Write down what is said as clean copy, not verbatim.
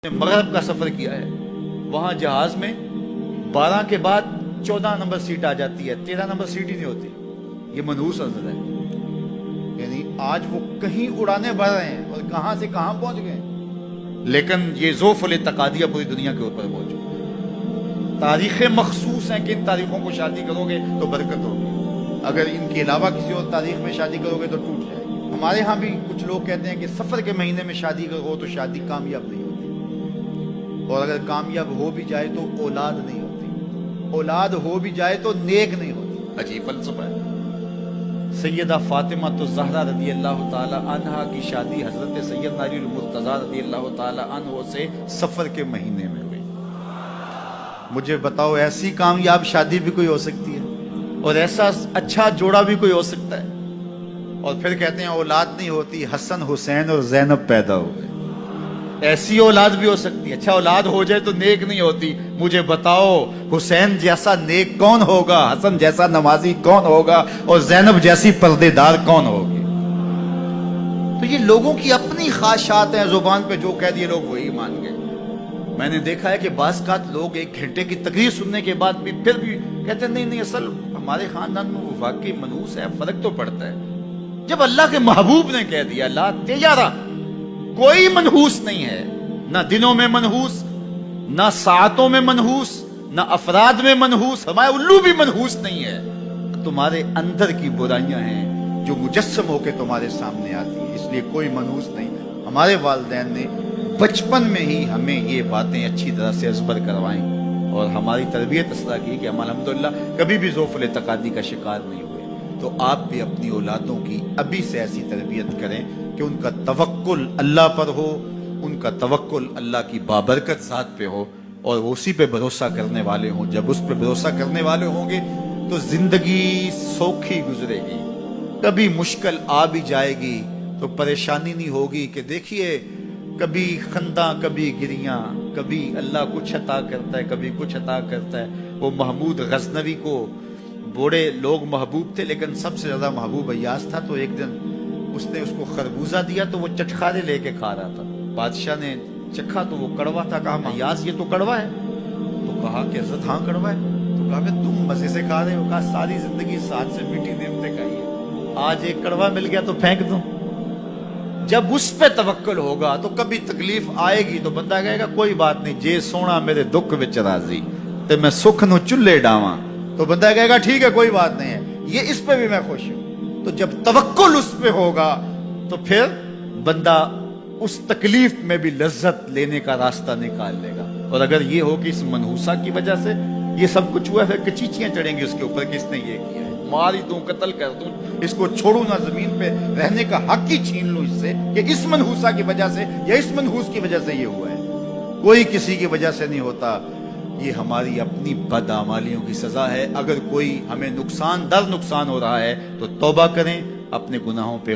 مغرب کا سفر کیا ہے، وہاں جہاز میں 12 کے بعد 14 نمبر سیٹ آ جاتی ہے، 13 نمبر سیٹ ہی نہیں ہوتی. یہ منحوس نظر ہے. یعنی آج وہ کہیں اڑانے بڑھ رہے ہیں اور کہاں سے کہاں پہنچ گئے، لیکن یہ ذوف الاتقادیہ پوری دنیا کے اوپر موجود. تاریخیں مخصوص ہیں کہ ان تاریخوں کو شادی کرو گے تو برکت ہوگی، اگر ان کے علاوہ کسی اور تاریخ میں شادی کرو گے تو ٹوٹ جائے گی. ہمارے ہاں بھی کچھ لوگ کہتے ہیں کہ سفر کے مہینے میں شادی کرو تو شادی کامیاب نہیں ہوتی، اور اگر کامیاب ہو بھی جائے تو اولاد نہیں ہوتی، اولاد ہو بھی جائے تو نیک نہیں ہوتی. عجیب فلسفہ ہے. سیدہ فاطمہ الزہرا رضی اللہ تعالی عنہا کی شادی حضرت سید علی المرتضیٰ رضی اللہ تعالی عنہ سے سفر کے مہینے میں ہوئی. مجھے بتاؤ ایسی کامیاب شادی بھی کوئی ہو سکتی ہے، اور ایسا اچھا جوڑا بھی کوئی ہو سکتا ہے، اور پھر کہتے ہیں اولاد نہیں ہوتی، حسن حسین اور زینب پیدا ہو گئے. ایسی اولاد بھی ہو سکتی ہے. اچھا اولاد ہو جائے تو نیک نہیں ہوتی. مجھے بتاؤ حسین جیسا نیک کون ہوگا، حسن جیسا نمازی کون ہوگا، اور زینب جیسی پردے دار کون ہوگی؟ تو یہ لوگوں کی اپنی خواہشات ہیں، زبان پہ جو کہہ دیے لوگ وہی مان گئے. میں نے دیکھا ہے کہ بعض اوقات لوگ 1 گھنٹے کی تقریر سننے کے بعد بھی پھر بھی کہتے ہیں نہیں اصل ہمارے خاندان میں وہ واقعی منحوس ہے، فرق تو پڑتا ہے. جب اللہ کے محبوب نے کہہ دیا لا تیارہ، کوئی منحوس نہیں ہے، نہ دنوں میں منحوس، نہ ساعتوں میں منحوس، نہ افراد میں منحوس. ہمارے الو بھی منحوس نہیں ہے. تمہارے اندر کی برائیاں ہیں جو مجسم ہو کے تمہارے سامنے آتی ہیں، اس لیے کوئی منحوس نہیں. ہمارے والدین نے بچپن میں ہی ہمیں یہ باتیں اچھی طرح سے ازبر کروائیں اور ہماری تربیت اس طرح کی کہ ہم الحمدللہ کبھی بھی ذوف الاتقادی کا شکار نہیں ہوئے. تو آپ بھی اپنی اولادوں کی ابھی سے ایسی تربیت کریں کہ ان کا توکل اللہ پر ہو، ان کا توکل اللہ کی بابرکت ذات پہ ہو، اور وہ اسی پہ بھروسہ کرنے والے ہوں. جب اس پہ بھروسہ کرنے والے ہوں گے تو زندگی سوکھی گزرے گی. کبھی مشکل آ بھی جائے گی تو پریشانی نہیں ہوگی کہ دیکھیے کبھی خنداں کبھی گریاں، کبھی اللہ کچھ عطا کرتا ہے کبھی کچھ عطا کرتا ہے. وہ محمود غزنوی کو بوڑھے لوگ محبوب تھے، لیکن سب سے زیادہ محبوب ایاز تھا. تو ایک دن اس نے اس کو خربوزہ دیا تو وہ چٹخارے لے کے کھا رہا تھا. بادشاہ نے چکھا تو وہ کڑوا تھا. کہا ایاز یہ تو کڑوا ہے. تو کہا کہ حضرت ہاں کڑوا ہے. تو کہا کہ تم مزے سے کھا رہے ہو. کہا ساری زندگی ساتھ سے میٹھی نعمتیں کھائی ہے، آج ایک کڑوا مل گیا تو پھینک دوں. جب اس پہ توکل ہوگا تو کبھی تکلیف آئے گی تو بندہ کہے گا کوئی بات نہیں، جے سونا میرے دکھ وچ راضی تے میں سکھ نو چلے ڈاواں. تو بندہ کہے گا ٹھیک ہے کوئی بات نہیں ہے، یہ اس پہ بھی میں خوش ہوں. تو جب توکل اس پہ ہوگا تو پھر بندہ اس تکلیف میں بھی لذت لینے کا راستہ نکال لے گا. اور اگر یہ ہو کہ اس منحوسہ کی وجہ سے یہ سب کچھ ہوا ہے، پھر کچیچیاں چڑھیں گی اس کے اوپر کہ اس نے یہ کیا ہے، مار ہی دوں، قتل کر دوں، اس کو چھوڑوں نہ، زمین پہ رہنے کا حق ہی چھین لوں اس سے کہ اس منحوسہ کی وجہ سے یا اس منحوس کی وجہ سے یہ ہوا ہے. کوئی کسی کی وجہ سے نہیں ہوتا. یہ ہماری اپنی بدعمالیوں کی سزا ہے. اگر کوئی ہمیں نقصان در نقصان ہو رہا ہے تو توبہ کریں، اپنے گناہوں پہ